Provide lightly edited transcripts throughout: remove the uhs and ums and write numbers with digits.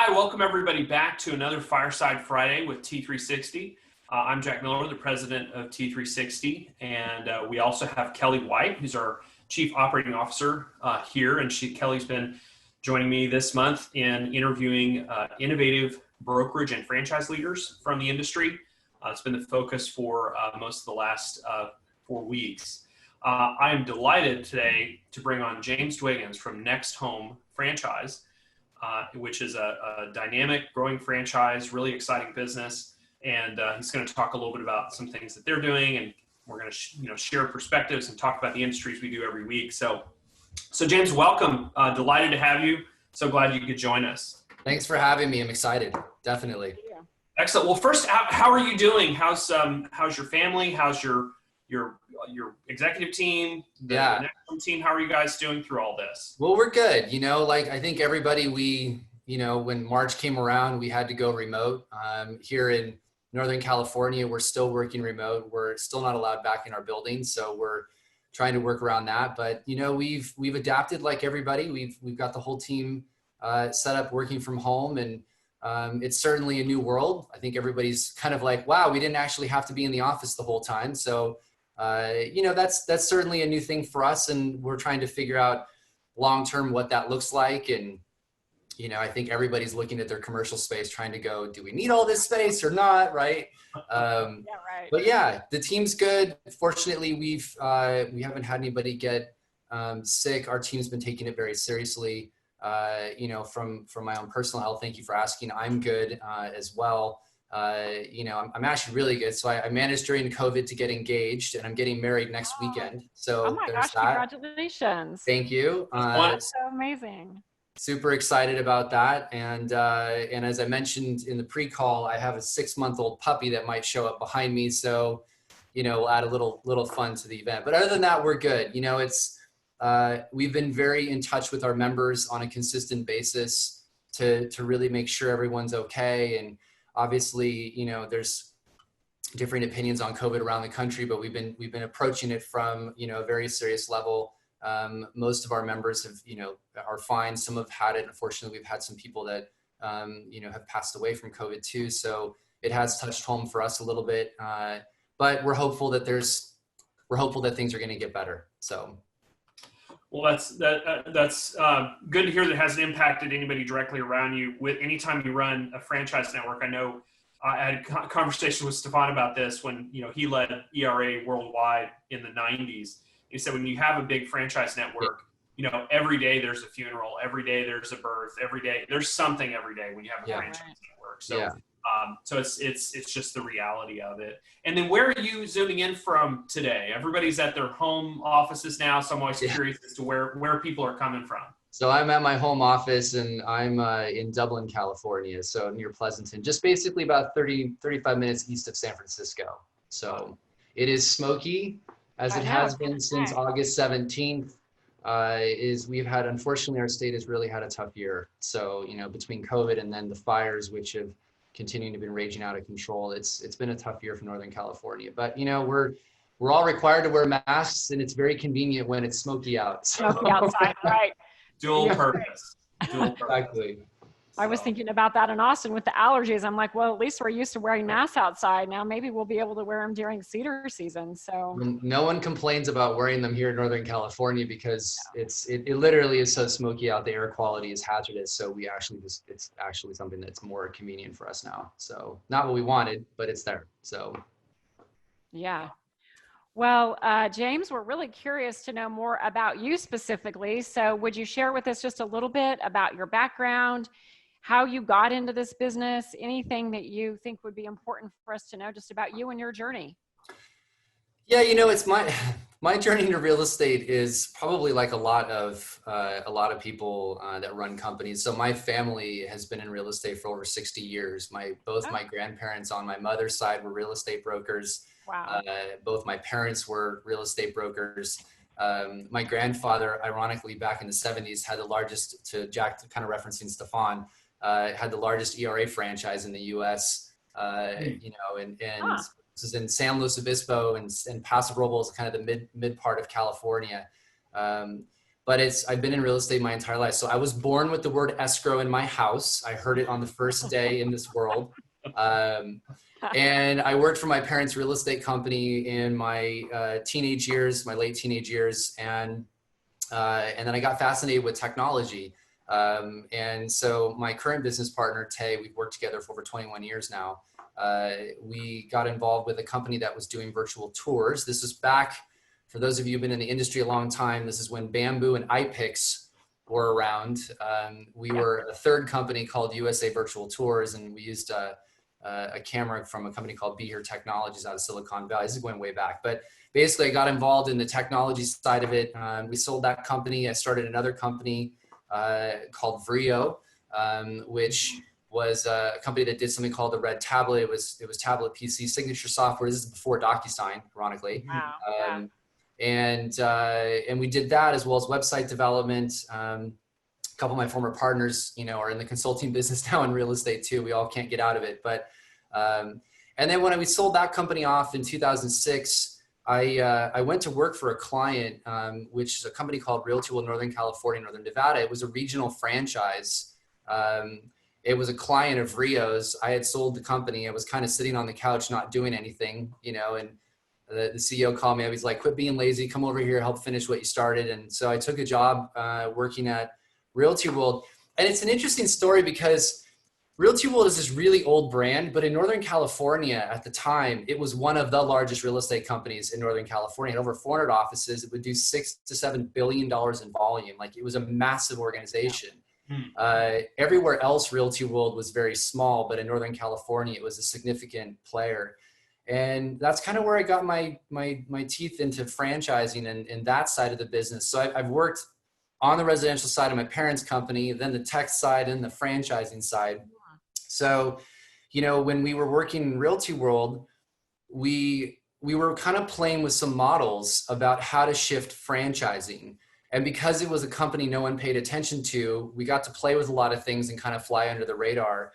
Hi, welcome everybody back to another Fireside Friday with T360. I'm Jack Miller, the president of T360, and we also have Kelly White, who's our Chief Operating Officer here, and Kelly's been joining me this month in interviewing innovative brokerage and franchise leaders from the industry. It's been the focus for most of the last 4 weeks. I am delighted today to bring on James Dwiggins from NextHome Franchise, which is a dynamic, growing franchise, really exciting business. And he's going to talk a little bit about some things that they're doing, and we're going to share perspectives and talk about the industries we do every week. So James, welcome. Delighted to have you. So glad you could join us. Thanks for having me. I'm excited. Definitely. Yeah. Excellent. Well, first, how are you doing? How's your family? How's your executive team, the NextHome team? How are you guys doing through all this? Well, we're good. I think everybody, when March came around, we had to go remote. Here in Northern California, we're still working remote. We're still not allowed back in our buildings, so we're trying to work around that. But we've adapted like everybody. We've got the whole team set up working from home, and it's certainly a new world. I think everybody's kind of like, wow, we didn't actually have to be in the office the whole time. So that's certainly a new thing for us, and we're trying to figure out long-term what that looks like. And, I think everybody's looking at their commercial space trying to go, do we need all this space or not? Right. Right. But yeah, the team's good. Fortunately, we haven't had anybody get sick. Our team's been taking it very seriously. From my own personal health, thank you for asking. I'm good as well. I'm actually really good. So I managed during COVID to get engaged, and I'm getting married next weekend. So oh my gosh, congratulations. Thank you. That's so amazing. Super excited about that. And as I mentioned in the pre-call, I have a 6-month-old puppy that might show up behind me. So, we'll add a little fun to the event. But other than that, we're good. We've been very in touch with our members on a consistent basis to really make sure everyone's okay. And obviously, there's different opinions on COVID around the country, but we've been approaching it from, a very serious level. Most of our members are fine. Some have had it. Unfortunately, we've had some people that, have passed away from COVID too. So it has touched home for us a little bit. But we're hopeful that things are going to get better. So. Well, that's good to hear that it hasn't impacted anybody directly around you. With anytime you run a franchise network, I know I had a conversation with Stefan about this when he led ERA worldwide in the 90s. He said when you have a big franchise network, every day there's a funeral, every day there's a birth, every day there's something every day when you have a franchise network. So. Yeah. So it's just the reality of it. And then where are you zooming in from today? Everybody's at their home offices now, so I'm always curious as to where people are coming from. So I'm at my home office, and I'm in Dublin, California, so near Pleasanton, just basically about 35 minutes east of San Francisco. So it is smoky, as it has been since August 17th. Unfortunately, our state has really had a tough year. So, between COVID and then the fires, which have continuing to be raging out of control. It's been a tough year for Northern California, but we're all required to wear masks, and it's very convenient when it's smoky out. So. Smoky outside, right? Dual purpose. Exactly. I was thinking about that in Austin with the allergies. I'm like, well, at least we're used to wearing masks outside. Now maybe we'll be able to wear them during cedar season. So no one complains about wearing them here in Northern California because it literally is so smoky out. The air quality is hazardous. So it's actually something that's more convenient for us now. So not what we wanted, but it's there. So. Yeah. Well, James, we're really curious to know more about you specifically. So would you share with us just a little bit about your background, how you got into this business, anything that you think would be important for us to know just about you and your journey? Yeah, it's my journey into real estate is probably like a lot of people that run companies. So my family has been in real estate for over 60 years. Both my grandparents on my mother's side were real estate brokers. Wow. Both my parents were real estate brokers. My grandfather, ironically, back in the 70s, had the largest, to Jack, kind of referencing Stefan, had the largest ERA franchise in the U.S. This is in San Luis Obispo and Paso Robles, kind of the mid part of California. but I've been in real estate my entire life. So I was born with the word escrow in my house. I heard it on the first day in this world. And I worked for my parents' real estate company in my teenage years, my late teenage years. And then I got fascinated with technology. And so my current business partner, Tay, we've worked together for over 21 years now. We got involved with a company that was doing virtual tours. This was back, for those of you who've been in the industry a long time, this is when Bamboo and iPix were around. We were a third company called USA Virtual Tours, and we used a camera from a company called Be Here Technologies out of Silicon Valley. This is going way back, but basically I got involved in the technology side of it. We sold that company. I started another company called Vrio, which was a company that did something called the Red Tablet. It was tablet PC signature software. This is before DocuSign, ironically. Wow. And we did that as well as website development. A couple of my former partners, are in the consulting business now in real estate too. We all can't get out of it. But and then when we sold that company off in 2006, I went to work for a client, which is a company called Realty World Northern California, Northern Nevada. It was a regional franchise. It was a client of Rio's. I had sold the company. I was kind of sitting on the couch, not doing anything, and the CEO called me up. He's like, quit being lazy, come over here, help finish what you started. And so I took a job working at Realty World. And it's an interesting story because Realty World is this really old brand, but in Northern California at the time, it was one of the largest real estate companies in Northern California. It had over 400 offices. It would do $6 to $7 billion in volume. Like, it was a massive organization. Everywhere else, Realty World was very small, but in Northern California, it was a significant player. And that's kind of where I got my teeth into franchising and that side of the business. So I've worked on the residential side of my parents' company, then the tech side and the franchising side. So, when we were working in Realty World, we were kind of playing with some models about how to shift franchising. And because it was a company no one paid attention to, we got to play with a lot of things and kind of fly under the radar.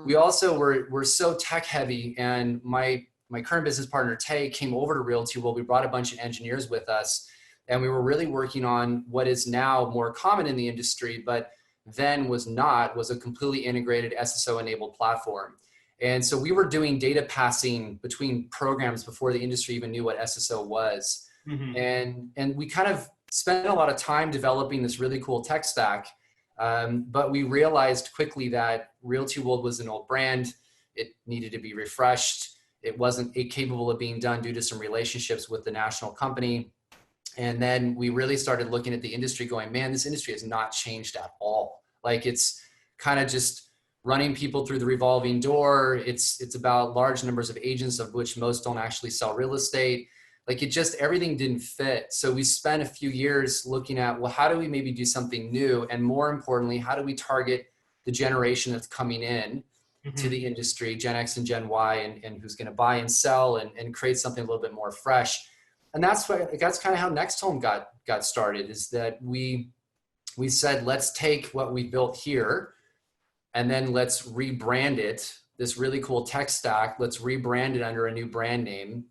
We also were so tech heavy, and my current business partner, Tay, came over to Realty World. We brought a bunch of engineers with us, and we were really working on what is now more common in the industry, but then was a completely integrated SSO enabled platform. And so we were doing data passing between programs before the industry even knew what SSO was. And we kind of spent a lot of time developing this really cool tech stack. But we realized quickly that Realty World was an old brand. It needed to be refreshed. It wasn't capable of being done due to some relationships with the national company. And then we really started looking at the industry going, man, this industry has not changed at all. Like, it's kind of just running people through the revolving door. It's about large numbers of agents, of which most don't actually sell real estate. Like, everything didn't fit. So we spent a few years looking at, well, how do we maybe do something new? And more importantly, how do we target the generation that's coming in to the industry, Gen X and Gen Y, and who's going to buy and sell and create something a little bit more fresh. And that's kind of how NextHome got started, is that we said, let's take what we built here and then let's rebrand it, this really cool tech stack. Let's rebrand it under a new brand name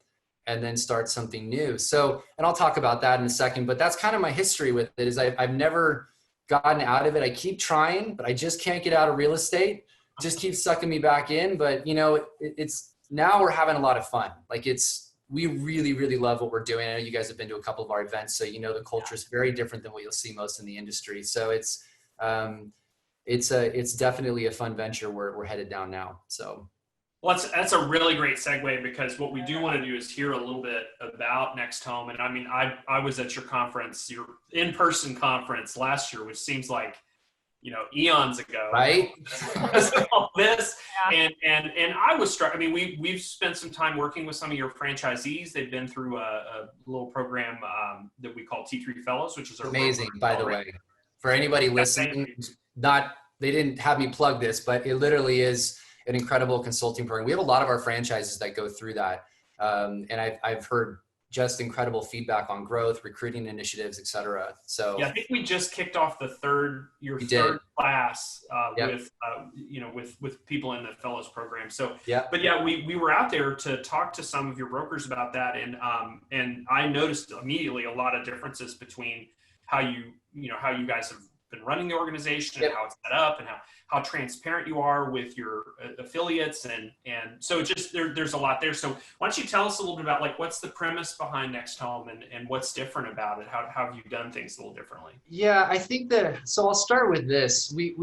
and then start something new. So, and I'll talk about that in a second, but that's kind of my history with it, is I've never gotten out of it. I keep trying, but I just can't get out of real estate. Just keeps sucking me back in. But it's now we're having a lot of fun. Like, we really, really love what we're doing. I know you guys have been to a couple of our events, so the culture is very different than what you'll see most in the industry. So it's definitely a fun venture we're headed down now. So. Well, that's a really great segue, because what we do want to do is hear a little bit about NextHome. And I mean, I was at your conference, your in-person conference last year, which seems like, eons ago. Right. All this. Yeah. And I was struck. I mean, we've spent some time working with some of your franchisees. They've been through a little program that we call T3 Fellows, which is amazing, by the way. For anybody listening, they didn't have me plug this, but it literally is an incredible consulting program. We have a lot of our franchises that go through that. And I've heard just incredible feedback on growth, recruiting initiatives, et cetera. So yeah, I think we just kicked off the third class with people in the fellows program. So but yeah, we were out there to talk to some of your brokers about that, and I noticed immediately a lot of differences between how how you guys have been running the organization and Yep. how it's set up and how transparent you are with your affiliates. And so just there's a lot there. So why don't you tell us a little bit about like, what's the premise behind NextHome and what's different about it? How have you done things a little differently? Yeah, I think so I'll start with this. When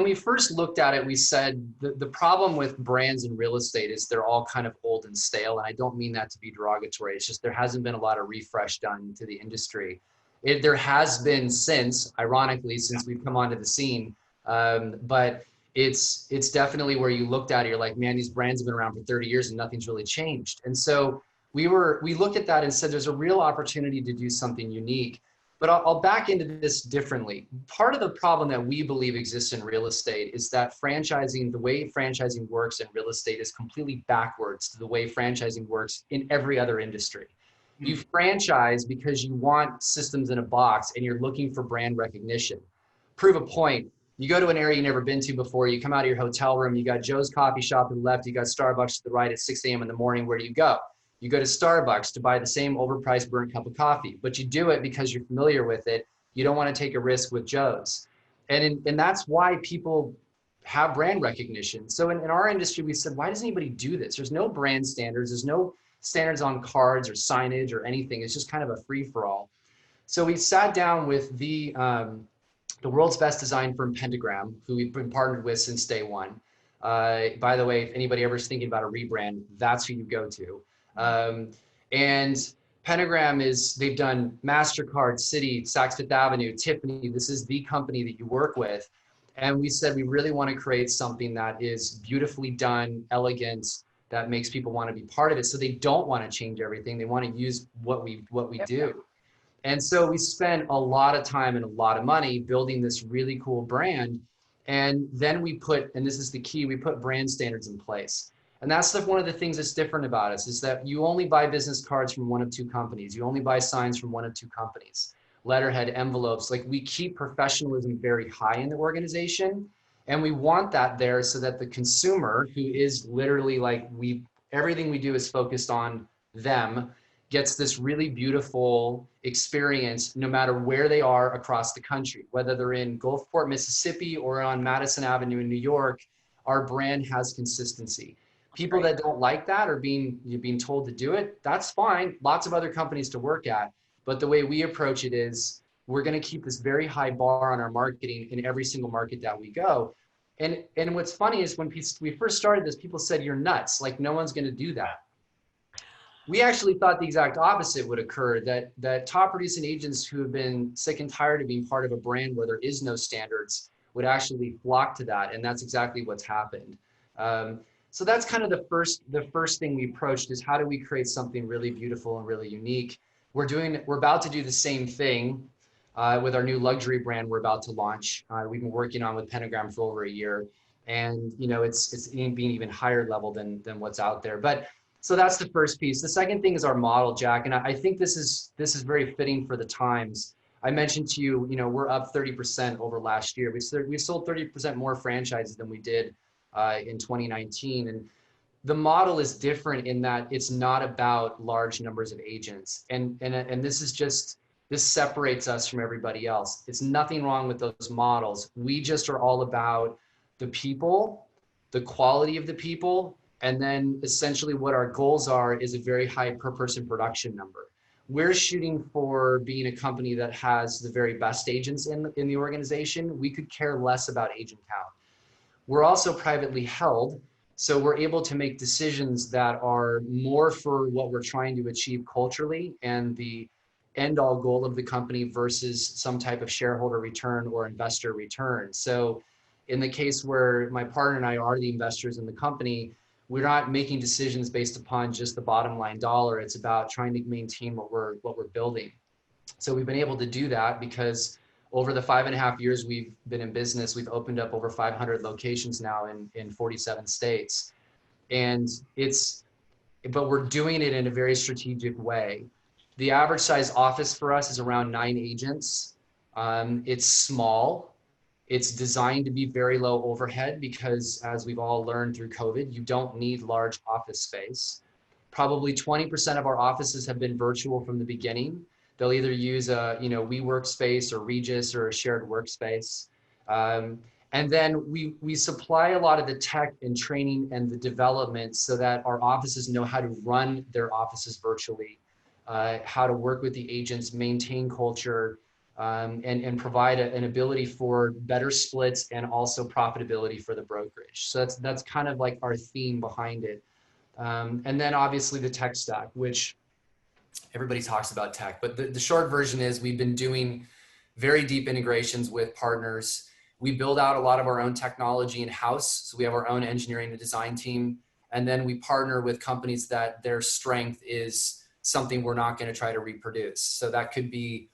we first looked at it, we said the problem with brands in real estate is they're all kind of old and stale. And I don't mean that to be derogatory. It's just there hasn't been a lot of refresh done to the industry. There has been ironically, since we've come onto the scene. But it's definitely where you looked at it, you're like, man, these brands have been around for 30 years and nothing's really changed. And so we looked at that and said, there's a real opportunity to do something unique. But I'll back into this differently. Part of the problem that we believe exists in real estate is that the way franchising works in real estate is completely backwards to the way franchising works in every other industry. You franchise because you want systems in a box and you're looking for brand recognition. Prove a point. You go to an area you've never been to before, you come out of your hotel room, you got Joe's Coffee Shop to the left, you got Starbucks to the right at 6 a.m. in the morning. Where do you go? You go to Starbucks to buy the same overpriced burnt cup of coffee, but you do it because you're familiar with it. You don't want to take a risk with Joe's. And that's why people have brand recognition. So in our industry, we said, why does anybody do this? There's no brand standards. There's no standards on cards or signage or anything. It's just kind of a free for all. So we sat down with the world's best design firm, Pentagram, who we've been partnered with since day one. By the way, if anybody ever is thinking about a rebrand, that's who you go to. And Pentagram they've done MasterCard, Citi, Saks Fifth Avenue, Tiffany. This is the company that you work with. And we said, we really want to create something that is beautifully done, elegant, that makes people want to be part of it. So they don't want to change everything. They want to use what we do. And so we spent a lot of time and a lot of money building this really cool brand. And then and this is the key, we put brand standards in place. And that's one of the things that's different about us is that you only buy business cards from one of two companies. You only buy signs from one of two companies, letterhead, envelopes. Like, we keep professionalism very high in the organization. And we want that there so that the consumer, who is literally like, everything we do is focused on them, gets this really beautiful experience no matter where they are across the country, whether they're in Gulfport, Mississippi, or on Madison Avenue in New York. Our brand has consistency. People that don't like that or being told to do it, that's fine. Lots of other companies to work at. But the way we approach it is, we're going to keep this very high bar on our marketing in every single market that we go. And what's funny is when we first started this, people said, you're nuts. Like, no one's going to do that. We actually thought the exact opposite would occur, that top producing agents who have been sick and tired of being part of a brand where there is no standards would actually flock to that. And that's exactly what's happened. So that's kind of the first thing we approached, is how do we create something really beautiful and really unique? We're about to do the same thing with our new luxury brand we're about to launch. We've been working on with Pentagram for over a year, and it's being even higher level than what's out there. But so that's the first piece. The second thing is our model, Jack, and I think this is very fitting for the times. I mentioned to you, we're up 30% over last year. We sold 30% more franchises than we did in 2019. And the model is different in that it's not about large numbers of agents. And this separates us from everybody else. It's nothing wrong with those models. We just are all about the people, the quality of the people, and then essentially what our goals are is a very high per person production number. We're shooting for being a company that has the very best agents in the organization. We could care less about agent count. We're also privately held, so we're able to make decisions that are more for what we're trying to achieve culturally and the end all goal of the company versus some type of shareholder return or investor return. So in the case where my partner and I are the investors in the company, we're not making decisions based upon just the bottom line dollar. It's about trying to maintain what we're building. So we've been able to do that because over the 5.5 years we've been in business, we've opened up over 500 locations now in 47 states. And but we're doing it in a very strategic way. The average size office for us is around 9 agents. It's small. It's designed to be very low overhead because, as we've all learned through COVID, you don't need large office space. Probably 20% of our offices have been virtual from the beginning. They'll either use a, We Workspace or Regis or a shared workspace. And then we supply a lot of the tech and training and the development so that our offices know how to run their offices virtually, how to work with the agents, maintain culture, and provide an ability for better splits and also profitability for the brokerage. So that's kind of like our theme behind it. And then obviously the tech stack, which everybody talks about tech, but the short version is we've been doing very deep integrations with partners. We build out a lot of our own technology in-house. So we have our own engineering and design team. And then we partner with companies that their strength is something we're not going to try to reproduce. So that could be,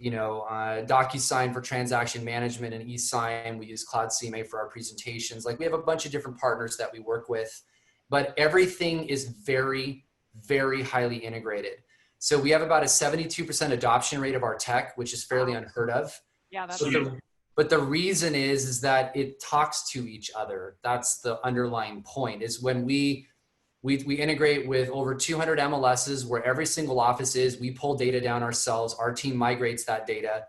DocuSign for transaction management and eSign. We use Cloud CMA for our presentations. Like we have a bunch of different partners that we work with, but everything is very, very highly integrated. So we have about a 72% adoption rate of our tech, which is fairly unheard of. Yeah, that's But the reason is that it talks to each other. That's the underlying point, is when we integrate with over 200 MLSs where every single office is, we pull data down ourselves. Our team migrates that data.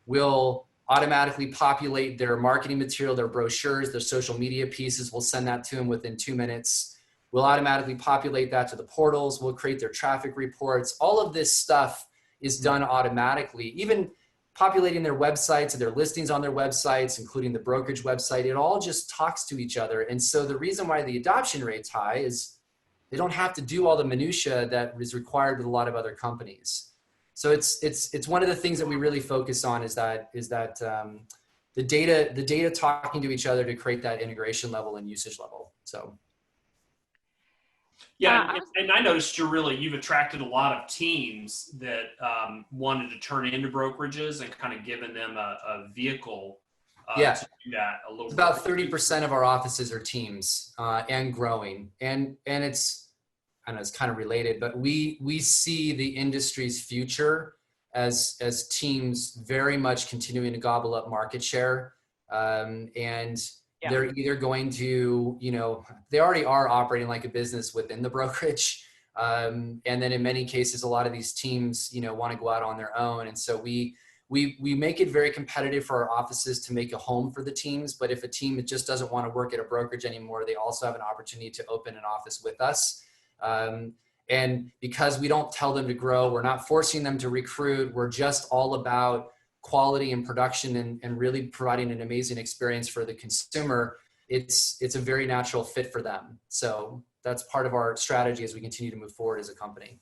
We'll automatically populate their marketing material, their brochures, their social media pieces. We'll send that to them within 2 minutes. We'll automatically populate that to the portals. We'll create their traffic reports. All of this stuff is done automatically. Even populating their websites and their listings on their websites, including the brokerage website, it all just talks to each other. And so the reason why the adoption rate's high is they don't have to do all the minutia that is required with a lot of other companies. So it's one of the things that we really focus on is that the data talking to each other to create that integration level and usage level. So. Yeah, and I noticed you've attracted a lot of teams that wanted to turn into brokerages and kind of given them a vehicle to do that a little bit. About 30% of our offices are teams and growing. And it's, I know it's kind of related, but we see the industry's future as teams very much continuing to gobble up market share. They're either going to, they already are operating like a business within the brokerage. And then in many cases, a lot of these teams, want to go out on their own. And so we make it very competitive for our offices to make a home for the teams. But if a team just doesn't want to work at a brokerage anymore, they also have an opportunity to open an office with us. And because we don't tell them to grow, we're not forcing them to recruit. We're just all about quality and production and really providing an amazing experience for the consumer. It's a very natural fit for them. So that's part of our strategy as we continue to move forward as a company.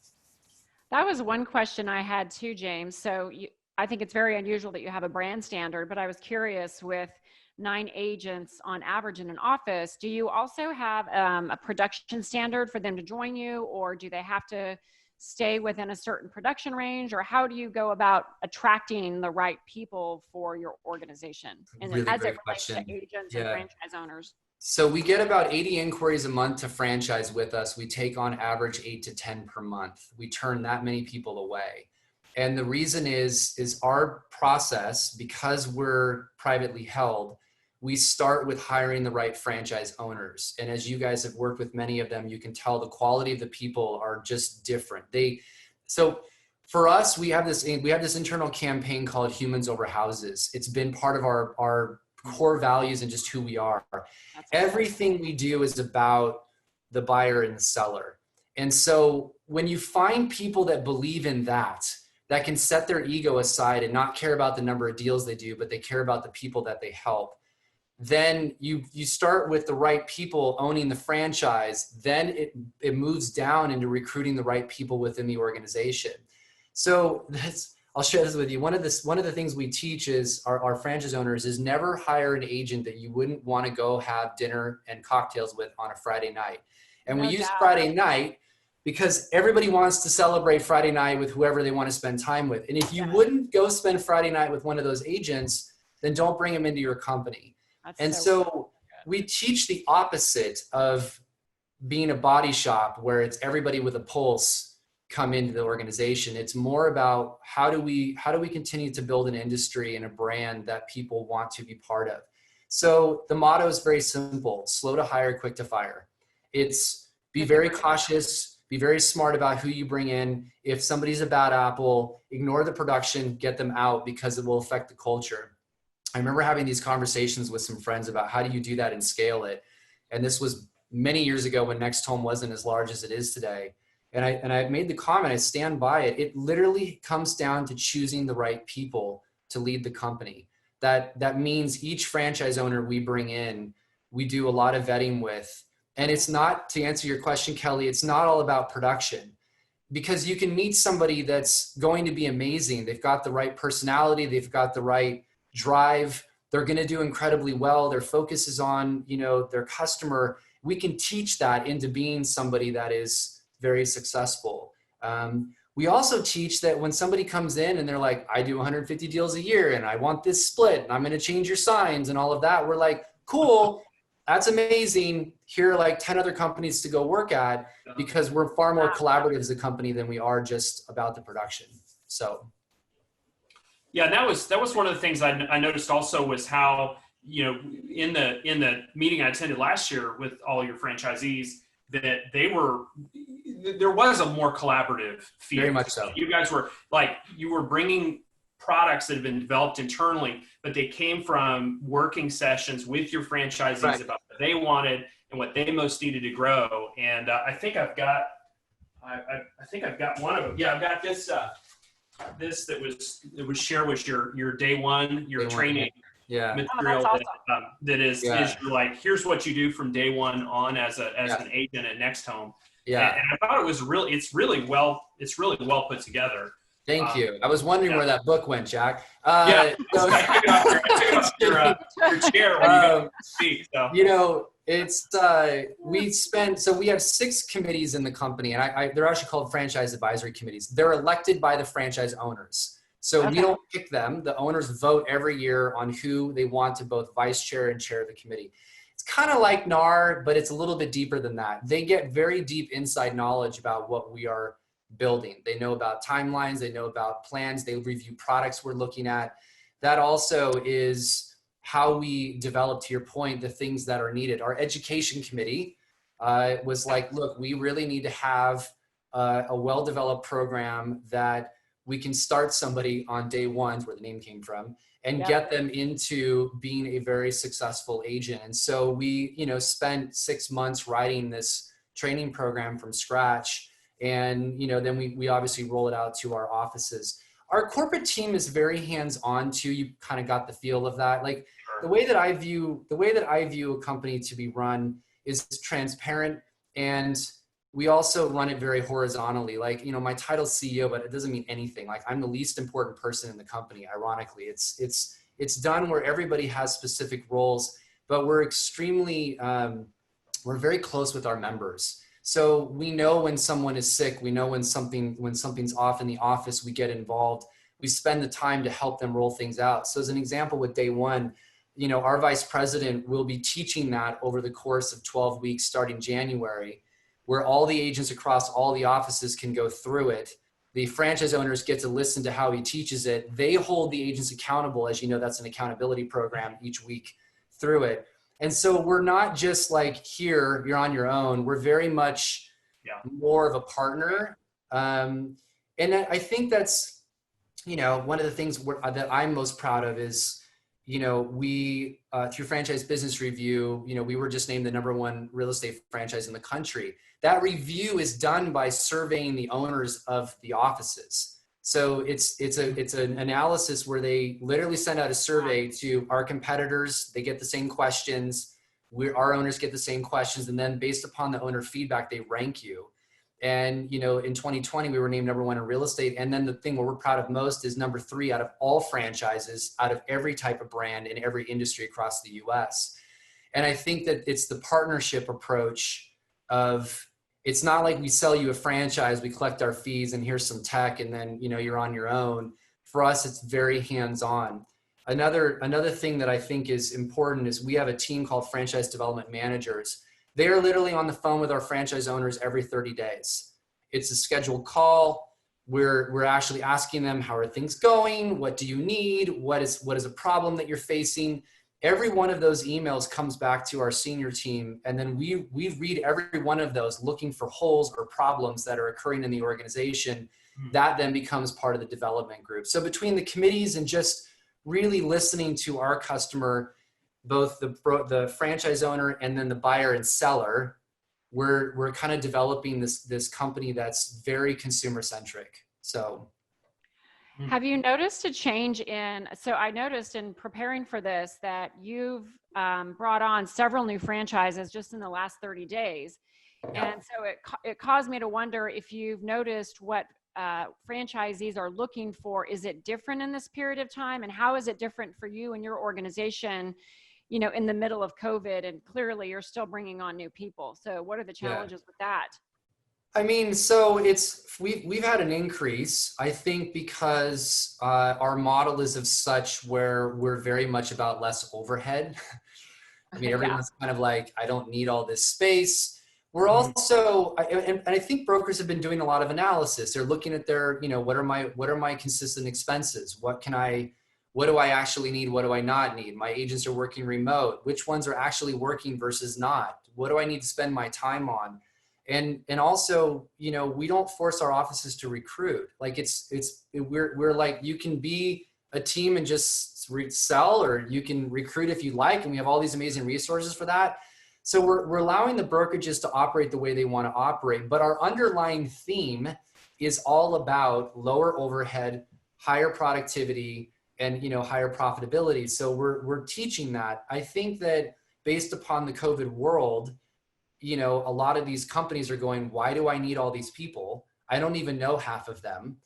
That was one question I had too, James. So I think it's very unusual that you have a brand standard, but I was curious, with 9 agents on average in an office, do you also have a production standard for them to join you, or do they have to stay within a certain production range, or how do you go about attracting the right people for your organization and really as great it relates question. to agents and franchise owners? So we get about 80 inquiries a month to franchise with us. We take on average 8 to 10 per month. We turn that many people away. And the reason is our process, because we're privately held, we start with hiring the right franchise owners. And as you guys have worked with many of them, you can tell the quality of the people are just different. So for us, we have this internal campaign called Humans Over Houses. It's been part of our core values and just who we are. Everything we do is about the buyer and the seller. And so when you find people that believe in that can set their ego aside and not care about the number of deals they do, but they care about the people that they help, then you start with the right people owning the franchise. Then it moves down into recruiting the right people within the organization. So I'll share this with you. One of the things we teach is our franchise owners is never hire an agent that you wouldn't want to go have dinner and cocktails with on a Friday night. And we use Friday night because everybody wants to celebrate Friday night with whoever they want to spend time with. And if you wouldn't go spend Friday night with one of those agents, then don't bring them into your company. So we teach the opposite of being a body shop where it's everybody with a pulse come into the organization. It's more about how do we continue to build an industry and a brand that people want to be part of. So the motto is very simple: slow to hire, quick to fire. It's be very cautious, Be very smart about who you bring in. If somebody's a bad apple, ignore the production, get them out, because it will affect the culture. I remember having these conversations with some friends about how do you do that and scale it. And this was many years ago when NextHome wasn't as large as it is today. And I made the comment, I stand by it. It literally comes down to choosing the right people to lead the company. That means each franchise owner we bring in, we do a lot of vetting with. And it's not, to answer your question, Kelly, it's not all about production, because you can meet somebody that's going to be amazing. They've got the right personality. They've got the right drive. They're going to do incredibly well. Their focus is on, their customer. We can teach that into being somebody that is very successful. We also teach that when somebody comes in and they're like, I do 150 deals a year and I want this split and I'm going to change your signs and all of that. We're like, cool. That's amazing. Here are like 10 other companies to go work at, because we're far more collaborative as a company than we are just about the production. So. Yeah, that was one of the things I noticed also, was how, in the meeting I attended last year with all your franchisees, that there was a more collaborative feel. Very much so. You guys were you were bringing products that have been developed internally, but they came from working sessions with your franchisees about what they wanted and what they most needed to grow. And I think I've got one of them. Yeah, I've got this. This that was shared with your day one, your training material that is like, here's what you do from day one on as an agent at NextHome. Yeah, and I thought it's really well put together. Thank you. I was wondering where that book went, Jack. I took it off your chair when you go to speak. So. We have 6 committees in the company, and they're actually called franchise advisory committees. They're elected by the franchise owners. So we don't pick them. The owners vote every year on who they want to both vice chair and chair the committee. It's kind of like NAR, but it's a little bit deeper than that. They get very deep inside knowledge about what we are building. They know about timelines. They know about plans. They review products we're looking at. That also is how we develop, to your point, the things that are needed. Our education committee was like, look, we really need to have a well-developed program that we can start somebody on day one, where the name came from, and get them into being a very successful agent. And so we, spent 6 months writing this training program from scratch. And, then we obviously roll it out to our offices. Our corporate team is very hands-on too. You kind of got the feel of that. Like the way that I view a company to be run is transparent, and we also run it very horizontally. Like, my title's CEO, but it doesn't mean anything. Like, I'm the least important person in the company. Ironically, it's done where everybody has specific roles, but we're very close with our members. So we know when someone is sick, we know when something's off in the office, we get involved. We spend the time to help them roll things out. So as an example, with day one, our vice president will be teaching that over the course of 12 weeks, starting January, where all the agents across all the offices can go through it. The franchise owners get to listen to how he teaches it. They hold the agents accountable. As you know, that's an accountability program each week through it. And so we're not just like, here, you're on your own. We're very much more of a partner. And I think that's, one of the things that I'm most proud of is, we, through Franchise Business Review, we were just named the #1 real estate franchise in the country. That review is done by surveying the owners of the offices. So it's an analysis where they literally send out a survey to our competitors. They get the same questions. Our owners get the same questions. And then based upon the owner feedback, they rank you. And, in 2020, we were named #1 in real estate. And then the thing where we're proud of most is #3 out of all franchises, out of every type of brand in every industry across the US. And I think that it's the partnership approach of, it's not like we sell you a franchise, we collect our fees, and here's some tech, and then, you're on your own. For us, it's very hands-on. Another thing that I think is important is we have a team called Franchise Development Managers. They are literally on the phone with our franchise owners every 30 days. It's a scheduled call. We're actually asking them, how are things going? What do you need? What is a problem that you're facing? every one of those emails comes back to our senior team. And then we read every one of those looking for holes or problems that are occurring in the organization. That then becomes part of the development group. So between the committees and just really listening to our customer, both the franchise owner and then the buyer and seller, we're kind of developing this company that's very consumer centric. So have you noticed a change so I noticed in preparing for this that you've brought on several new franchises just in the last 30 days. Yeah. And so it caused me to wonder if you've noticed what franchisees are looking for. Is it different in this period of time? And how is it different for you and your organization, in the middle of COVID? And clearly you're still bringing on new people. So what are the challenges with that? I mean, so we've had an increase, I think, because our model is of such where we're very much about less overhead. I mean, everyone's kind of like, I don't need all this space. We're also, and I think brokers have been doing a lot of analysis. They're looking at their, what are my consistent expenses? What do I actually need? What do I not need? My agents are working remote. Which ones are actually working versus not? What do I need to spend my time on? And also, we don't force our offices to recruit. Like we're like, you can be a team and just sell, or you can recruit if you like. And we have all these amazing resources for that. So we're allowing the brokerages to operate the way they want to operate. But our underlying theme is all about lower overhead, higher productivity, and higher profitability. So we're teaching that. I think that based upon the COVID world, a lot of these companies are going, why do I need all these people? I don't even know half of them.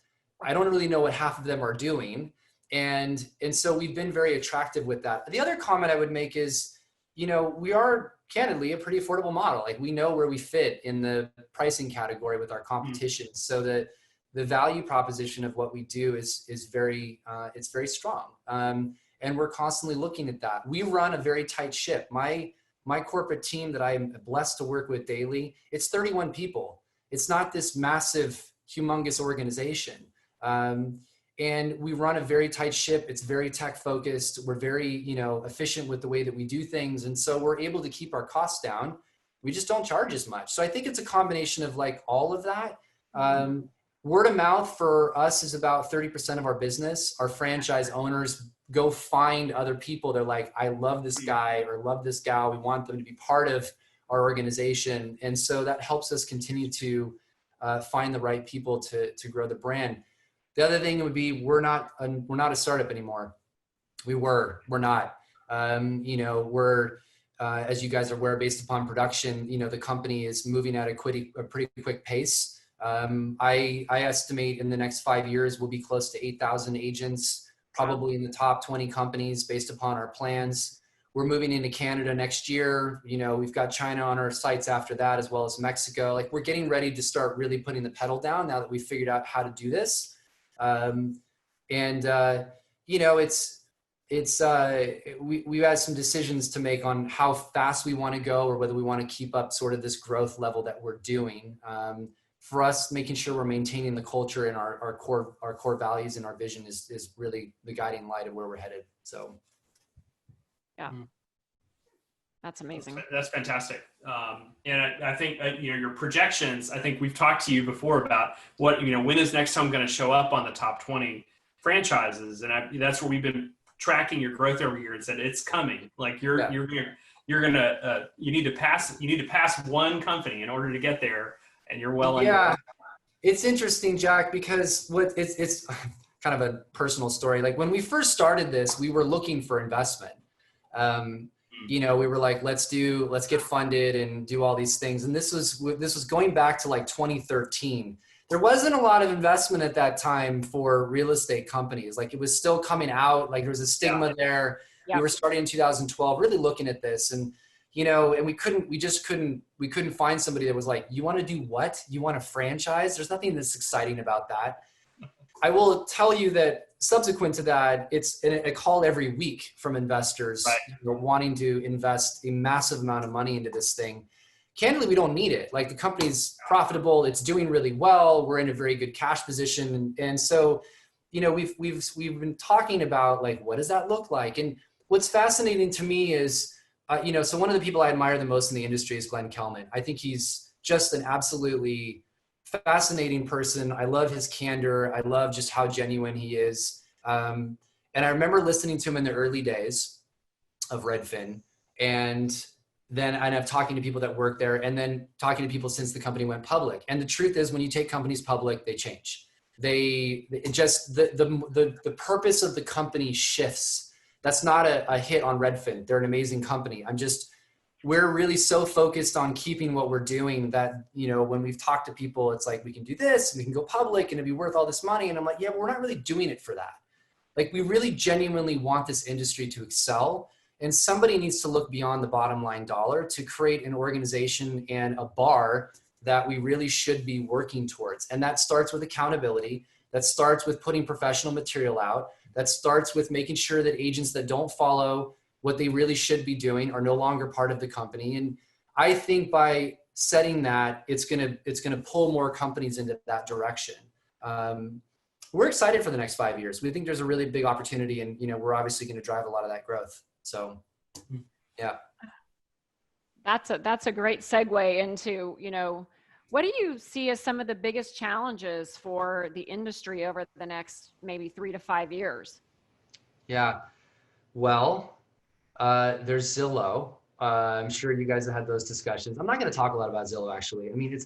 I don't really know what half of them are doing. And so we've been very attractive with that. The other comment I would make is, we are candidly a pretty affordable model. Like, we know where we fit in the pricing category with our competition. So that the value proposition of what we do is very, it's very strong. And we're constantly looking at that. We run a very tight ship. My corporate team that I'm blessed to work with daily, it's 31 people. It's not this massive, humongous organization. And we run a very tight ship. It's very tech focused. We're very, efficient with the way that we do things. And so we're able to keep our costs down. We just don't charge as much. So I think it's a combination of like all of that. Word of mouth for us is about 30% of our business. Our franchise owners go find other people. They're like, I love this guy or love this gal. We want them to be part of our organization. And so that helps us continue to find the right people to grow the brand. The other thing would be, we're not a startup anymore. We're not. We're as you guys are aware, based upon production, the company is moving at a pretty quick pace. I estimate in the next 5 years we'll be close to 8,000 agents, probably in the top 20 companies based upon our plans. We're moving into Canada next year. We've got China on our sights after that, as well as Mexico. Like, we're getting ready to start really putting the pedal down now that we've figured out how to do this. We've had some decisions to make on how fast we want to go, or whether we want to keep up sort of this growth level that we're doing. For us, making sure we're maintaining the culture and our core values and our vision is really the guiding light of where we're headed. So, yeah, that's amazing. That's fantastic. And I think your projections. I think we've talked to you before about what when is NextHome going to show up on the top 20 franchises, and that's where we've been tracking your growth every year and said it's coming. Like you need to pass one company in order to get there. And you're well under. It's interesting, Jack, because it's kind of a personal story. Like, when we first started this, we were looking for investment. We were like, let's get funded and do all these things. And this was going back to like 2013. There wasn't a lot of investment at that time for real estate companies. Like, it was still coming out. Like, there was a stigma there. Yep. We were starting in 2012, really looking at this, and we couldn't find somebody that was like, you want to do what? You want to franchise? There's nothing that's exciting about that. I will tell you that subsequent to that, it's a call every week from investors wanting to invest a massive amount of money into this thing. Candidly, we don't need it. Like, the company's profitable. It's doing really well. We're in a very good cash position. And so, we've been talking about, like, what does that look like? And what's fascinating to me is, so one of the people I admire the most in the industry is Glenn Kelman. I think he's just an absolutely fascinating person. I love his candor. I love just how genuine he is. And I remember listening to him in the early days of Redfin, and I'm talking to people that work there, and then talking to people since the company went public. And the truth is, when you take companies public, they change. The purpose of the company shifts. That's not a hit on Redfin. They're an amazing company. We're really so focused on keeping what we're doing that, when we've talked to people, it's like, we can do this, and we can go public, and it'd be worth all this money. And I'm like, yeah, but we're not really doing it for that. Like, we really genuinely want this industry to excel. And somebody needs to look beyond the bottom line dollar to create an organization and a bar that we really should be working towards. And that starts with accountability. That starts with putting professional material out. That starts with making sure that agents that don't follow what they really should be doing are no longer part of the company. And I think by setting that, it's gonna pull more companies into that direction. We're excited for the next 5 years. We think there's a really big opportunity, and we're obviously going to drive a lot of that growth. So, yeah. That's a great segue into, what do you see as some of the biggest challenges for the industry over the next maybe 3 to 5 years? Yeah. Well, there's Zillow. I'm sure you guys have had those discussions. I'm not going to talk a lot about Zillow, actually. I mean,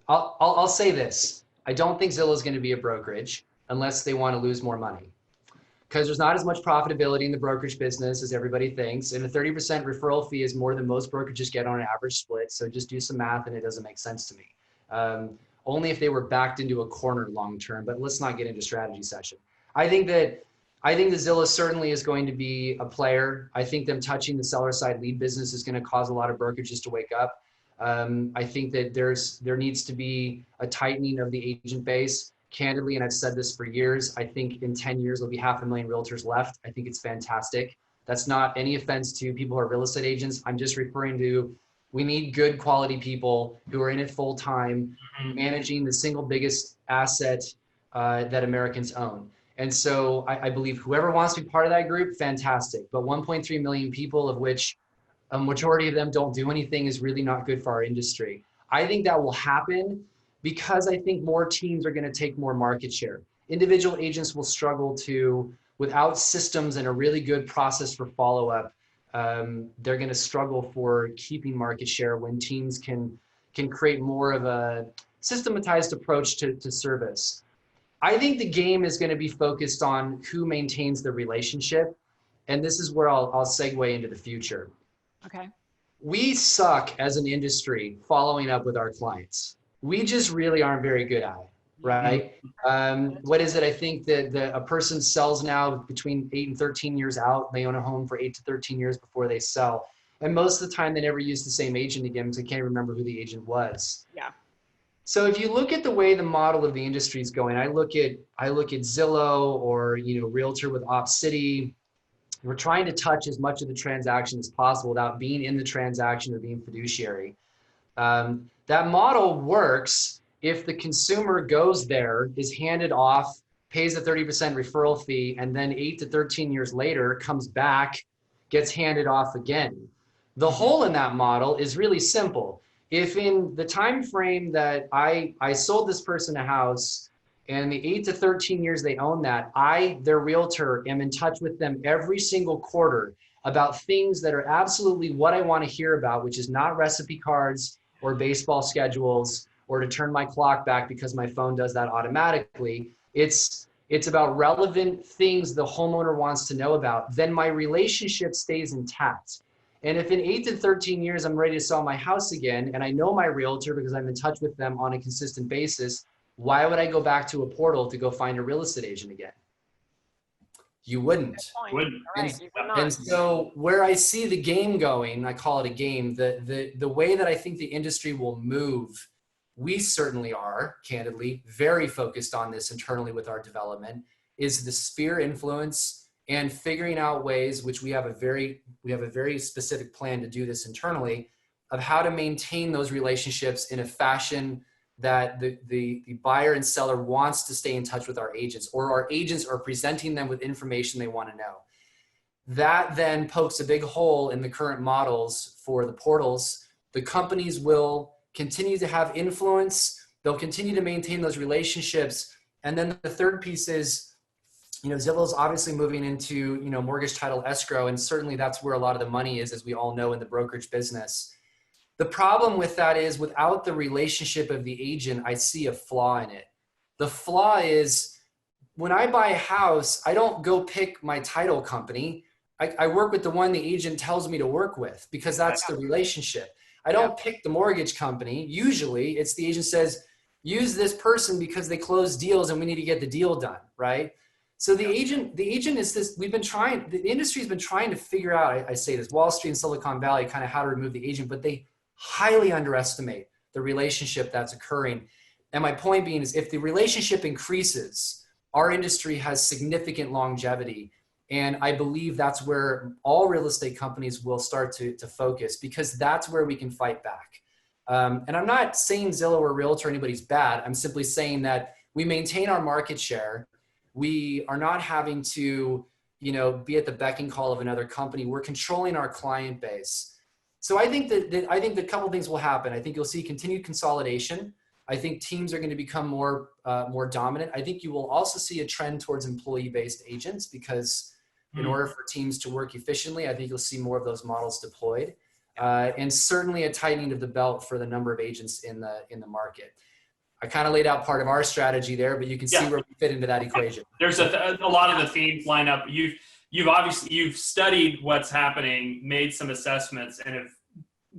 I'll say this. I don't think Zillow is going to be a brokerage unless they want to lose more money, because there's not as much profitability in the brokerage business as everybody thinks. And a 30% referral fee is more than most brokerages get on an average split. So just do some math and it doesn't make sense to me. Only if they were backed into a corner long-term, but let's not get into strategy session. I think that Zillow certainly is going to be a player. I think them touching the seller side lead business is going to cause a lot of brokerages to wake up. I think that there needs to be a tightening of the agent base. Candidly, and I've said this for years, I think in 10 years, there'll be 500,000 realtors left. I think it's fantastic. That's not any offense to people who are real estate agents. I'm just referring to, we need good quality people who are in it full time, managing the single biggest asset that Americans own. And so I believe whoever wants to be part of that group, fantastic. But 1.3 million people, of which a majority of them don't do anything, is really not good for our industry. I think that will happen because I think more teams are going to take more market share. Individual agents will struggle without systems and a really good process for follow-up, they're going to struggle for keeping market share when teams can create more of a systematized approach to service. I think the game is going to be focused on who maintains the relationship. And this is where I'll segue into the future. Okay. We suck as an industry following up with our clients. We just really aren't very good at it, right? What is it? I think that a person sells now between 8 and 13 years out. They own a home for 8 to 13 years before they sell. And most of the time they never use the same agent again because they can't remember who the agent was. Yeah. So if you look at the way the model of the industry is going, I look at Zillow or Realtor with OpCity. We're trying to touch as much of the transaction as possible without being in the transaction or being fiduciary. That model works if the consumer goes there, is handed off, pays a 30% referral fee, and then 8 to 13 years later comes back, gets handed off again. The hole in that model is really simple. If in the time frame that I sold this person a house, and the 8 to 13 years they own that, their realtor, am in touch with them every single quarter about things that are absolutely what I want to hear about, which is not recipe cards or baseball schedules or to turn my clock back because my phone does that automatically. It's about relevant things the homeowner wants to know about. Then my relationship stays intact. And if in 8 to 13 years I'm ready to sell my house again, and I know my realtor because I'm in touch with them on a consistent basis, why would I go back to a portal to go find a real estate agent again? You wouldn't. Wouldn't. And so where I see the game going, I call it a game, the way that I think the industry will move, we certainly are, candidly, very focused on this internally with our development, is the sphere influence and figuring out ways, which we have a very specific plan to do this internally, of how to maintain those relationships in a fashion that the buyer and seller wants to stay in touch with our agents, or our agents are presenting them with information they want to know. that then pokes a big hole in the current models for the portals. The companies will continue to have influence. They'll continue to maintain those relationships. And then the third piece is, Zillow is obviously moving into, mortgage title escrow. And certainly that's where a lot of the money is, as we all know, in the brokerage business. The problem with that is, without the relationship of the agent, I see a flaw in it. The flaw is, when I buy a house, I don't go pick my title company. I work with the one the agent tells me to work with, because that's the relationship. I don't pick the mortgage company. Usually it's the agent says, use this person because they close deals and we need to get the deal done, right? So the agent is this, the industry's been trying to figure out, I say this, Wall Street and Silicon Valley, kind of how to remove the agent, but they highly underestimate the relationship that's occurring. And my point being is, if the relationship increases, our industry has significant longevity. And I believe that's where all real estate companies will start to focus, because that's where we can fight back. And I'm not saying Zillow or Realtor or anybody's bad. I'm simply saying that we maintain our market share. We are not having to, be at the beck and call of another company. We're controlling our client base. So I think that a couple of things will happen. I think you'll see continued consolidation. I think teams are going to become more dominant. I think you will also see a trend towards employee-based agents, because in order for teams to work efficiently, I think you'll see more of those models deployed, and certainly a tightening of the belt for the number of agents in the market. I kind of laid out part of our strategy there, but you can see where we fit into that equation. There's a lot of the themes line up. You've studied what's happening, made some assessments, and have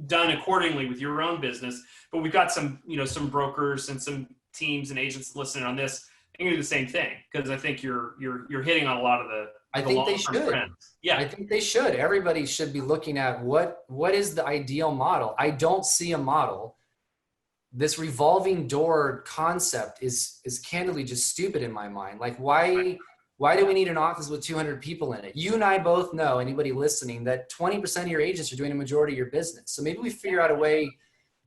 done accordingly with your own business. But we've got some brokers and some teams and agents listening on this. I'm gonna do the same thing, because I think you're hitting on a lot of the. I think they should. Trends. Yeah, I think they should. Everybody should be looking at what is the ideal model. I don't see a model. This revolving door concept is candidly just stupid in my mind. Like, why do we need an office with 200 people in it? You and I both know, anybody listening, that 20% of your agents are doing a majority of your business. So maybe we figure out a way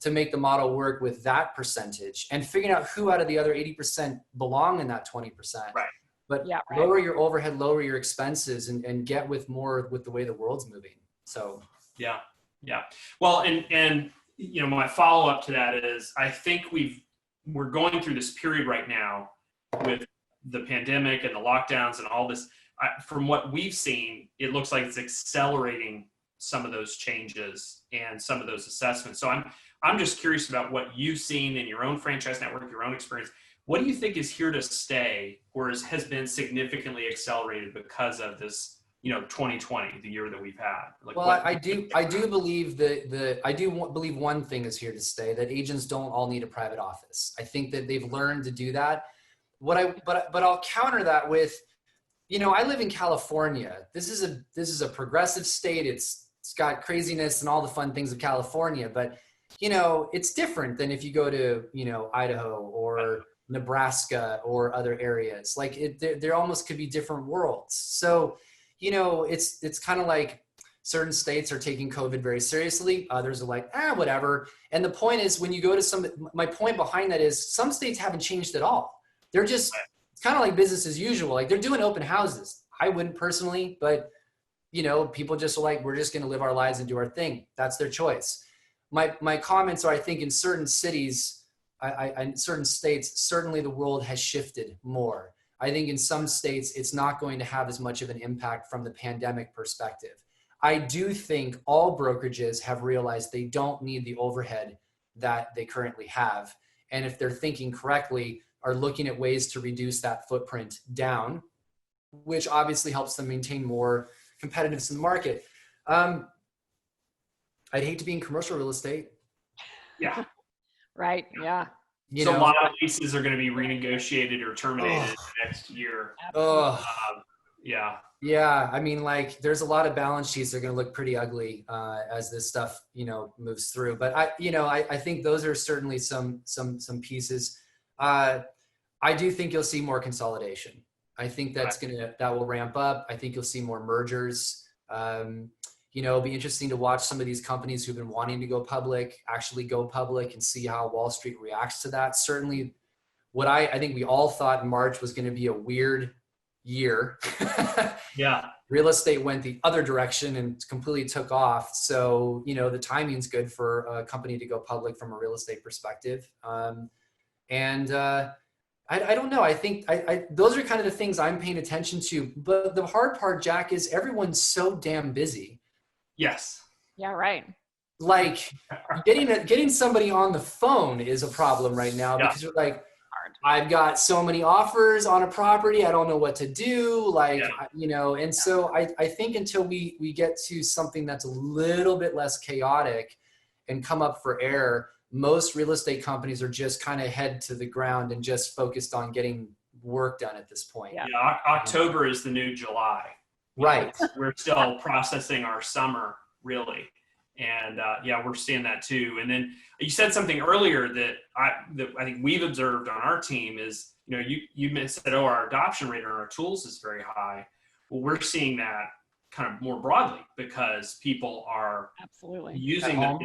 to make the model work with that percentage, and figuring out who out of the other 80% belong in that 20%. Right. But lower your overhead, lower your expenses, and get with more with the way the world's moving. So yeah. Well, and my follow up to that is, I think we're going through this period right now with the pandemic and the lockdowns and all this. From what we've seen, it looks like it's accelerating some of those changes and some of those assessments. So I'm just curious about what you've seen in your own franchise network, your own experience. What do you think is here to stay, or has been significantly accelerated because of this, 2020, the year that we've had? I do believe believe one thing is here to stay, that agents don't all need a private office. I think that they've learned to do that. But I'll counter that with, I live in California. This is a progressive state. It's got craziness and all the fun things of California, but it's different than if you go to, Idaho or Nebraska or other areas. Like there almost could be different worlds. So, it's kind of like certain states are taking COVID very seriously. Others are like, whatever. And the point is, when you go to my point behind that is, some states haven't changed at all. They're just, it's kind of like business as usual. Like, they're doing open houses. I wouldn't personally, but people just are like, we're just going to live our lives and do our thing. That's their choice. My comments are, I think in certain cities, in certain states, certainly the world has shifted more. I think in some states, it's not going to have as much of an impact from the pandemic perspective. I do think all brokerages have realized they don't need the overhead that they currently have. And if they're thinking correctly, are looking at ways to reduce that footprint down, which obviously helps them maintain more competitiveness in the market. I'd hate to be in commercial real estate. Yeah. Right. Yeah. A lot of leases are going to be renegotiated or terminated next year. Yeah. Yeah. I mean, there's a lot of balance sheets that are going to look pretty ugly as this stuff, moves through. But I think those are certainly some pieces. I do think you'll see more consolidation. I think that will ramp up. I think you'll see more mergers. It'll be interesting to watch some of these companies who've been wanting to go public actually go public and see how Wall Street reacts to that. Certainly what I think we all thought in March was going to be a weird year, Yeah. real estate went the other direction and completely took off. So, you know, the timing's good for a company to go public from a real estate perspective. I don't know. I think those are kind of the things I'm paying attention to. But the hard part, Jack, is everyone's so damn busy. Yes. Yeah, right. Like getting somebody on the phone is a problem right now because you're like, I've got so many offers on a property. I don't know what to do. Like, you know, and so I think until we get to something that's a little bit less chaotic and come up for air, most real estate companies are just kind of head to the ground and just focused on getting work done at this point. Yeah. October is the new July. Right. We're still processing our summer, really. And we're seeing that too. And then you said something earlier that I think we've observed on our team is, you know, you said, oh, our adoption rate on our tools is very high. Well, we're seeing that kind of more broadly because people are absolutely using them.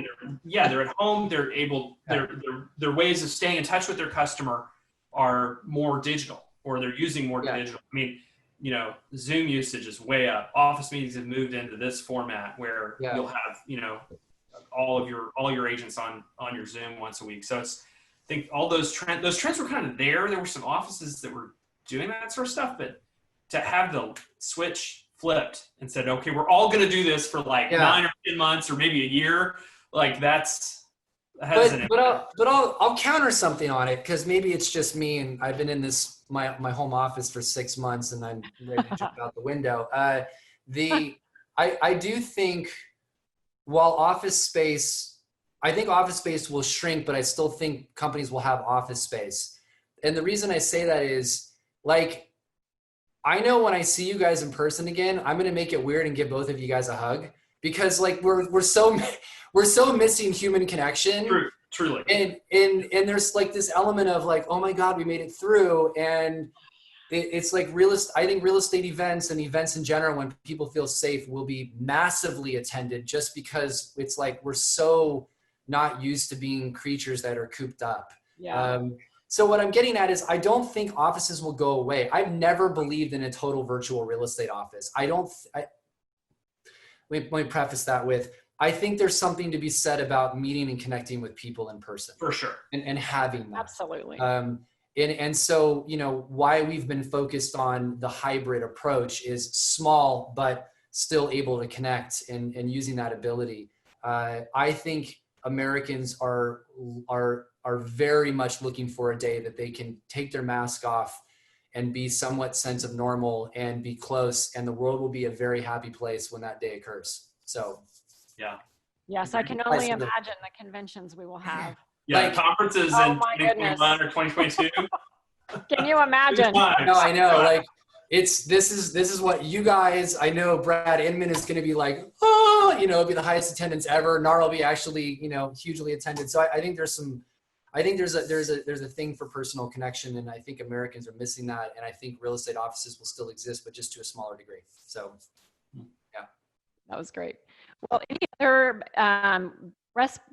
They're at home. They're able, their ways of staying in touch with their customer are more digital, or they're using more digital. I mean, you know, Zoom usage is way up. Office meetings have moved into this format where you'll have, you know, all your agents on your Zoom once a week. So I think all those trends were kind of there. There were some offices that were doing that sort of stuff, but to have the switch flipped and said, okay, we're all going to do this for like 9 or 10 months or maybe a year. Like but I'll counter something on it, because maybe it's just me and I've been in this my home office for 6 months and I'm ready to jump out the window. I do think while office space will shrink, but I still think companies will have office space. And the reason I say that is, like, I know when I see you guys in person again, I'm going to make it weird and give both of you guys a hug, because like we're so missing human connection. Truly. And there's like this element of like, oh my God, we made it through. And it's like I think real estate events and events in general, when people feel safe, will be massively attended, just because it's like, we're so not used to being creatures that are cooped up. Yeah. So what I'm getting at is, I don't think offices will go away. I've never believed in a total virtual real estate office. Let me preface that with, I think there's something to be said about meeting and connecting with people in person. For sure. And having that. Absolutely. And so, you know, why we've been focused on the hybrid approach is small, but still able to connect and using that ability. I think Americans are very much looking for a day that they can take their mask off and be somewhat sense of normal and be close, and the world will be a very happy place when that day occurs. So, yeah. Yes, I can only imagine the conventions we will have. Yeah, like, conferences in 2021 or 2022. Can you imagine? No, I know. Like, this is what you guys, I know Brad Inman is going to be like, oh, you know, it'll be the highest attendance ever. NAR will be actually, you know, hugely attended. So I think there's a thing for personal connection, and I think Americans are missing that. And I think real estate offices will still exist, but just to a smaller degree. So, yeah. That was great. Well, any other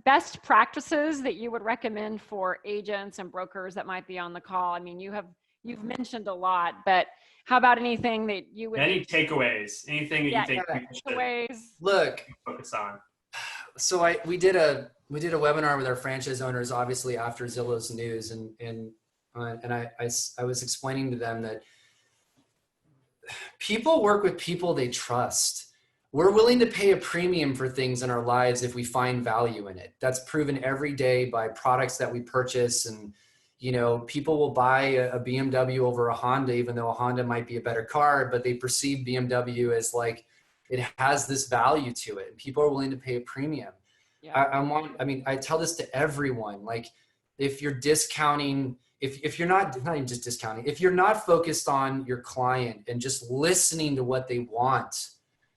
best practices that you would recommend for agents and brokers that might be on the call? I mean, you've mentioned a lot, but how about anything that you would? Any takeaways? Anything that you think takeaways? Look, focus on. So we did a webinar with our franchise owners, obviously after Zillow's news, and I was explaining to them that people work with people they trust. We're willing to pay a premium for things in our lives if we find value in it. That's proven every day by products that we purchase. And, you know, people will buy a BMW over a Honda, even though a Honda might be a better car, but they perceive BMW as like, it has this value to it. And people are willing to pay a premium. Yeah. I tell this to everyone, like, if you're discounting, if you're not even just discounting, if you're not focused on your client and just listening to what they want,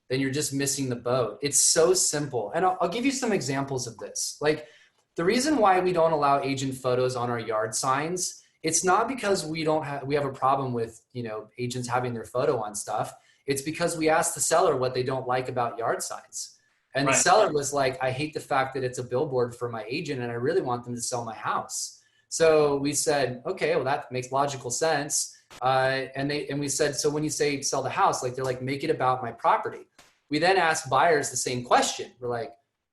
then you're just missing the boat. It's so simple. And I'll give you some examples of this. Like, the reason why we don't allow agent photos on our yard signs, it's not because we have a problem with, you know, agents having their photo on stuff. It's because we asked the seller what they don't like about yard signs. And the seller was like, I hate the fact that it's a billboard for my agent and I really want them to sell my house. So we said, okay, well, that makes logical sense. And we said, so when you say sell the house, like they're like, make it about my property. We then asked buyers the same question. We're like,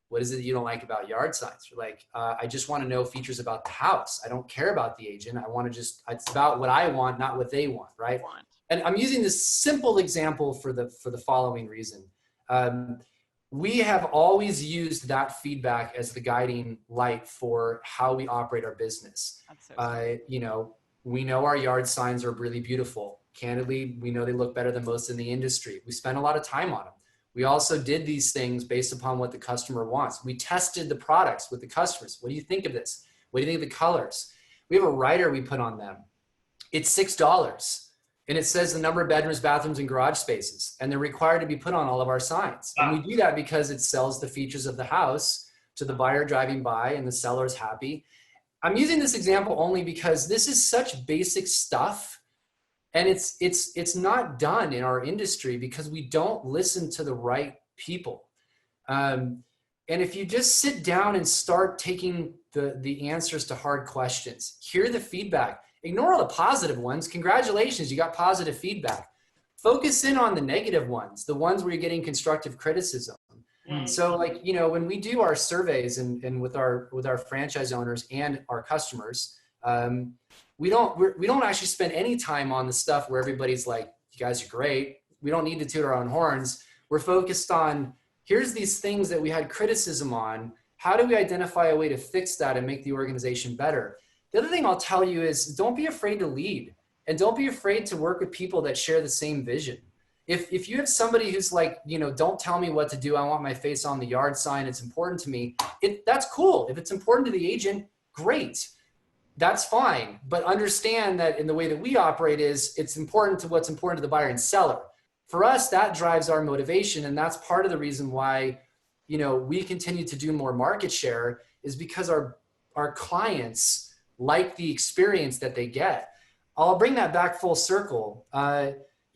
what is it you don't like about yard signs? We're like, I just want to know features about the house. I don't care about the agent. I want to it's about what I want, not what they want, right? And I'm using this simple example for the following reason. We have always used that feedback as the guiding light for how we operate our business. That's so You know, we know our yard signs are really beautiful. Candidly, we know they look better than most in the industry. We spend a lot of time on them. We also did these things based upon what the customer wants. We tested the products with the customers. What do you think of this? What do you think of the colors? We have a rider we put on them. It's $6. And it says the number of bedrooms, bathrooms, and garage spaces. And they're required to be put on all of our signs. And we do that because it sells the features of the house to the buyer driving by and the seller's happy. I'm using this example only because this is such basic stuff. And it's not done in our industry because we don't listen to the right people. And if you just sit down and start taking the answers to hard questions, hear the feedback, ignore all the positive ones. Congratulations, you got positive feedback. Focus in on the negative ones, the ones where you're getting constructive criticism. So like, you know, when we do our surveys and with our franchise owners and our customers, we don't actually spend any time on the stuff where everybody's like, you guys are great. We don't need to toot our own horns. We're focused on, here's these things that we had criticism on. How do we identify a way to fix that and make the organization better? The other thing I'll tell you is don't be afraid to lead, and don't be afraid to work with people that share the same vision. If you have somebody who's like, you know, don't tell me what to do. I want my face on the yard sign. It's important to me. That's cool. If it's important to the agent, great. That's fine. But understand that in the way that we operate is it's important to what's important to the buyer and seller. For us, that drives our motivation. And that's part of the reason why, you know, we continue to do more market share is because our clients like the experience that they get. I'll bring that back full circle.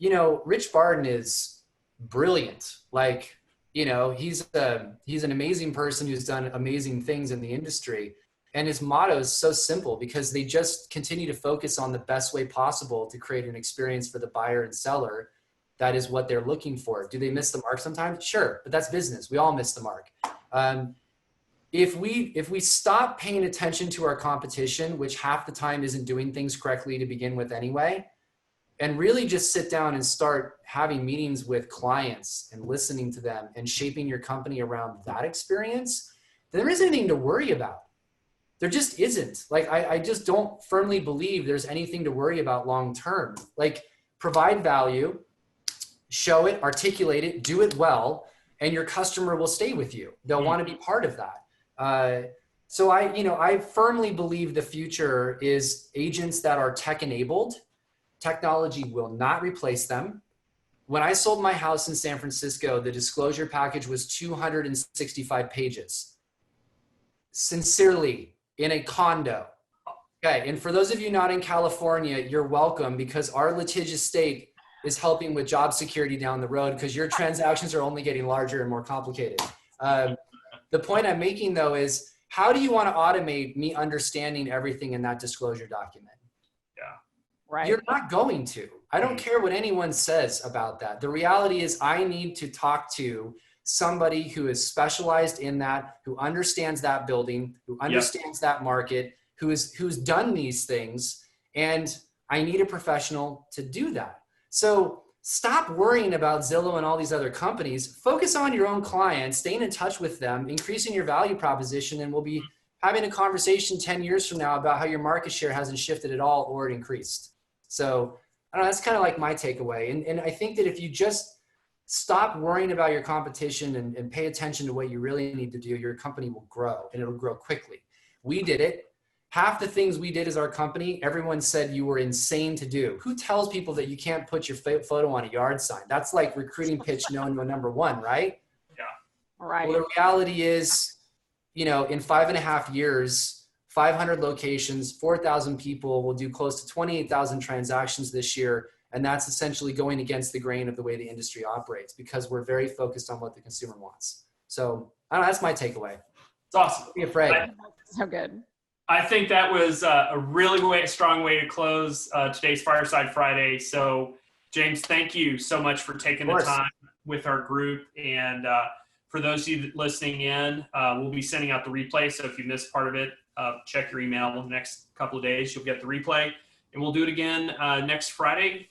You know, Rich Barden is brilliant. Like, you know, he's an amazing person who's done amazing things in the industry. And his motto is so simple because they just continue to focus on the best way possible to create an experience for the buyer and seller. That is what they're looking for. Do they miss the mark sometimes? Sure, but that's business. We all miss the mark. If we stop paying attention to our competition, which half the time isn't doing things correctly to begin with anyway, and really just sit down and start having meetings with clients and listening to them and shaping your company around that experience, then there isn't anything to worry about. There just isn't. Like, I just don't firmly believe there's anything to worry about long-term. Like, provide value, show it, articulate it, do it well, and your customer will stay with you. They'll want to be part of that. So I firmly believe the future is agents that are tech-enabled. Technology will not replace them. When I sold my house in San Francisco, the disclosure package was 265 pages. Sincerely, in a condo. Okay, and for those of you not in California, you're welcome because our litigious state is helping with job security down the road because your transactions are only getting larger and more complicated. The point I'm making though is, how do you want to automate me understanding everything in that disclosure document? Yeah. Right. You're not going to. I don't care what anyone says about that. The reality is I need to talk to somebody who is specialized in that, who understands that building, who understands that market, who's done these things. And I need a professional to do that. So stop worrying about Zillow and all these other companies. Focus on your own clients, staying in touch with them, increasing your value proposition, and we'll be having a conversation 10 years from now about how your market share hasn't shifted at all or it increased. So I don't know, that's kind of like my takeaway. And I think that if you just stop worrying about your competition and pay attention to what you really need to do, your company will grow and it'll grow quickly. We did it. Half the things we did as our company, everyone said you were insane to do. Who tells people that you can't put your photo on a yard sign? That's like recruiting pitch known to a number one, right? Yeah. Right. Well, the reality is, you know, in 5.5 years, 500 locations, 4,000 people will do close to 28,000 transactions this year. And that's essentially going against the grain of the way the industry operates because we're very focused on what the consumer wants. So I don't know, that's my takeaway. It's awesome. Don't be afraid. So good. I think that was a really strong way to close today's Fireside Friday. So, James, thank you so much for taking the time with our group. And for those of you listening in, we'll be sending out the replay. So if you missed part of it, check your email in the next couple of days. You'll get the replay. And we'll do it again next Friday.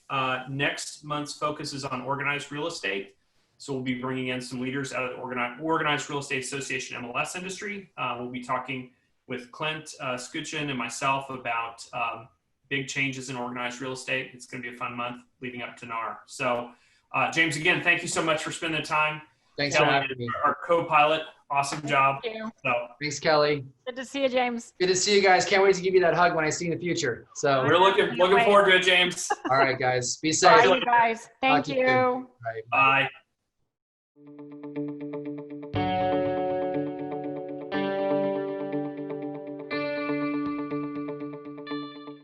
Next month's focus is on organized real estate. So we'll be bringing in some leaders out of the Organized Real Estate Association MLS industry. We'll be talking with Clint Skuchin and myself about big changes in organized real estate. It's going to be a fun month leading up to NAR. So, James, again, thank you so much for spending the time. Thanks Kelly, for having me. our co-pilot, awesome job. Thank you. So, Thanks, Kelly. Good to see you, James. Good to see you guys. Can't wait to give you that hug when I see you in the future. So, we're looking forward to it, James. all right, guys. Be safe. Bye, you guys. Thank Talk to you you. soon. All right, Bye.